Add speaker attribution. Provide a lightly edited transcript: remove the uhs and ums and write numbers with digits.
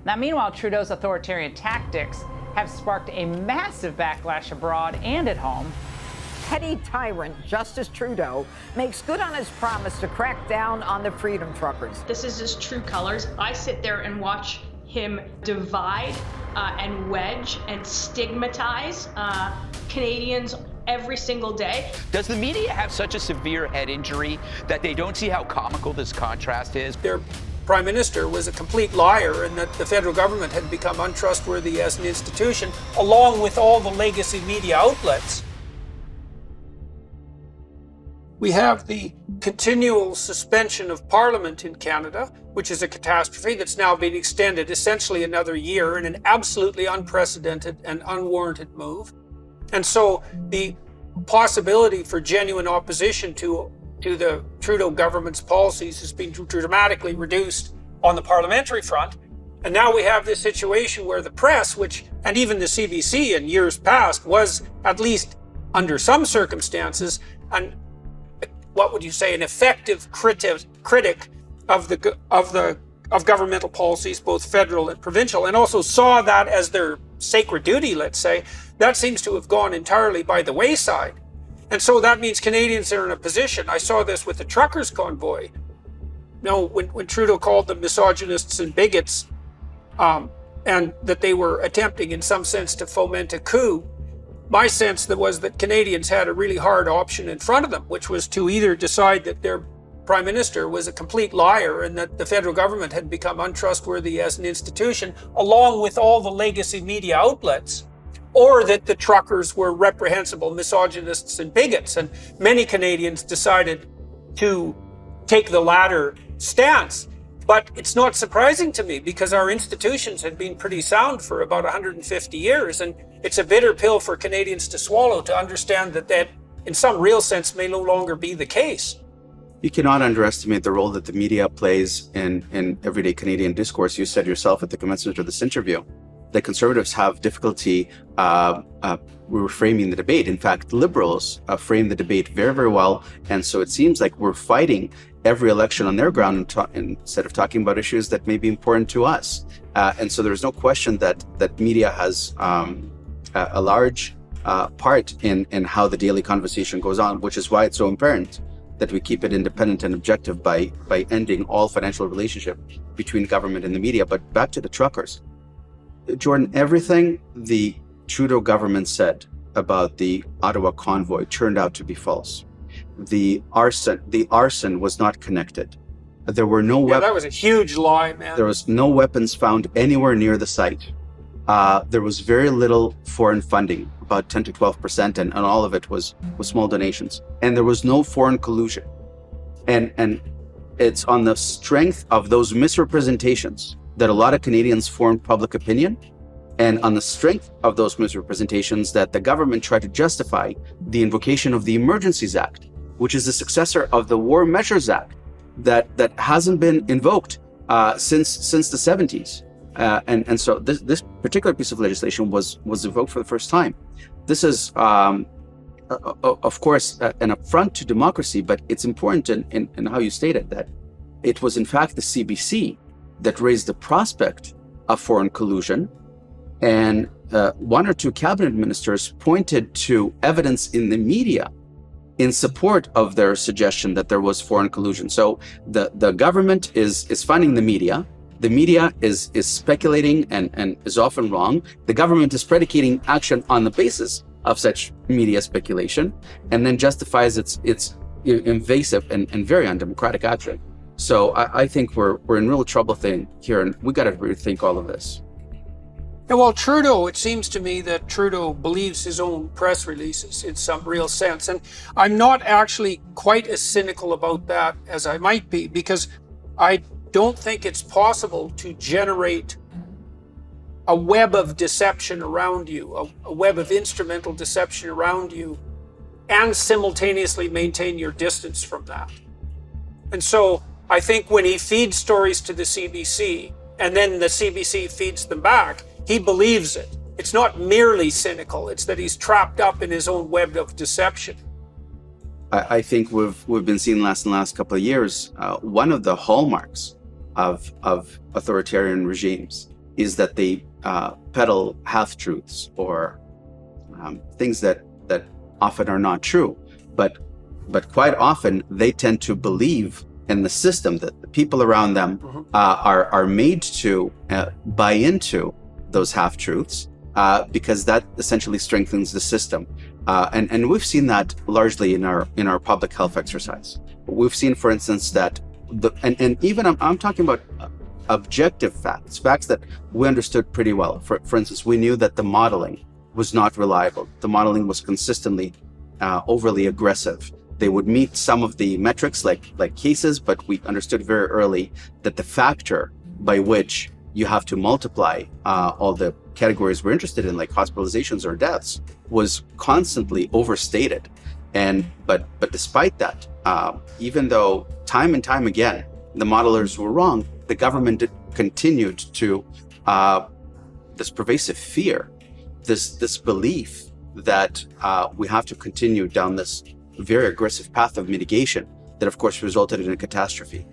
Speaker 1: Now, meanwhile, Trudeau's authoritarian tactics have sparked a massive backlash abroad and at home.
Speaker 2: Petty tyrant Justice Trudeau makes good on his promise to crack down on the freedom truckers.
Speaker 3: This is his true colors. I sit there and watch him divide and wedge and stigmatize Canadians every single day.
Speaker 4: Does the media have such a severe head injury that they don't see how comical this contrast is?
Speaker 5: Their Prime Minister was a complete liar, and that the federal government had become untrustworthy as an institution, along with all the legacy media outlets. We have the continual suspension of Parliament in Canada, which is a catastrophe that's now been extended essentially another year in an absolutely unprecedented and unwarranted move. And so the possibility for genuine opposition to the Trudeau government's policies has been dramatically reduced on the parliamentary front. And now we have this situation where the press, and even the CBC in years past, was at least under some circumstances, an effective critic of governmental policies, both federal and provincial, and also saw that as their sacred duty, let's say. That seems to have gone entirely by the wayside. And so that means Canadians are in a position. I saw this with the truckers' convoy. When Trudeau called them misogynists and bigots, and that they were attempting in some sense to foment a coup, my sense was that Canadians had a really hard option in front of them, which was to either decide that their Prime Minister was a complete liar and that the federal government had become untrustworthy as an institution, along with all the legacy media outlets, or that the truckers were reprehensible misogynists and bigots. And many Canadians decided to take the latter stance. But it's not surprising to me, because our institutions had been pretty sound for about 150 years, and it's a bitter pill for Canadians to swallow, to understand that in some real sense may no longer be the case.
Speaker 6: You cannot underestimate the role that the media plays in everyday Canadian discourse. You said yourself at the commencement of this interview that Conservatives have difficulty reframing the debate. In fact, Liberals frame the debate very, very well. And so it seems like we're fighting every election on their ground instead of talking about issues that may be important to us. And so there's no question that media has a large part in how the daily conversation goes on, which is why it's so important that we keep it independent and objective by ending all financial relationship between government and the media. But back to the truckers. Jordan, everything the Trudeau government said about the Ottawa Convoy turned out to be false. The arson was not connected. There were no weapons.
Speaker 5: That was a huge lie, man.
Speaker 6: There was no weapons found anywhere near the site. There was very little foreign funding, about 10 to 12%, and all of it was small donations. And there was no foreign collusion. And it's on the strength of those misrepresentations that a lot of Canadians formed public opinion, and on the strength of those misrepresentations that the government tried to justify the invocation of the Emergencies Act, which is the successor of the War Measures Act that hasn't been invoked since the 70s. And so this particular piece of legislation was invoked for the first time. This is, of course, an affront to democracy, but it's important in how you stated that it was in fact the CBC that raised the prospect of foreign collusion, and one or two cabinet ministers pointed to evidence in the media in support of their suggestion that there was foreign collusion. So the government is funding the media. The media is speculating and is often wrong. The government is predicating action on the basis of such media speculation, and then justifies its invasive and very undemocratic action. So I think we're in real trouble here, and we got to rethink all of this.
Speaker 5: And while Trudeau, it seems to me that Trudeau believes his own press releases in some real sense. And I'm not actually quite as cynical about that as I might be, because I don't think it's possible to generate a web of deception around you, a web of instrumental deception around you, and simultaneously maintain your distance from that. And so I think when he feeds stories to the CBC, and then the CBC feeds them back, he believes it. It's not merely cynical, it's that he's trapped up in his own web of deception.
Speaker 6: I think we've been seeing in the last couple of years, one of the hallmarks of authoritarian regimes is that they peddle half-truths or things that often are not true. But quite often they tend to believe in the system, that the people around them are made to buy into those half-truths because that essentially strengthens the system. And we've seen that largely in our public health exercise. We've seen, for instance, that and even I'm talking about objective facts that we understood pretty well. For instance, we knew that the modeling was not reliable. The modeling was consistently overly aggressive. They would meet some of the metrics like cases, but we understood very early that the factor by which you have to multiply all the categories we're interested in, like hospitalizations or deaths, was constantly overstated. But despite that, even though time and time again the modelers were wrong, the government continued to this pervasive fear, this belief that we have to continue down this very aggressive path of mitigation that, of course, resulted in a catastrophe.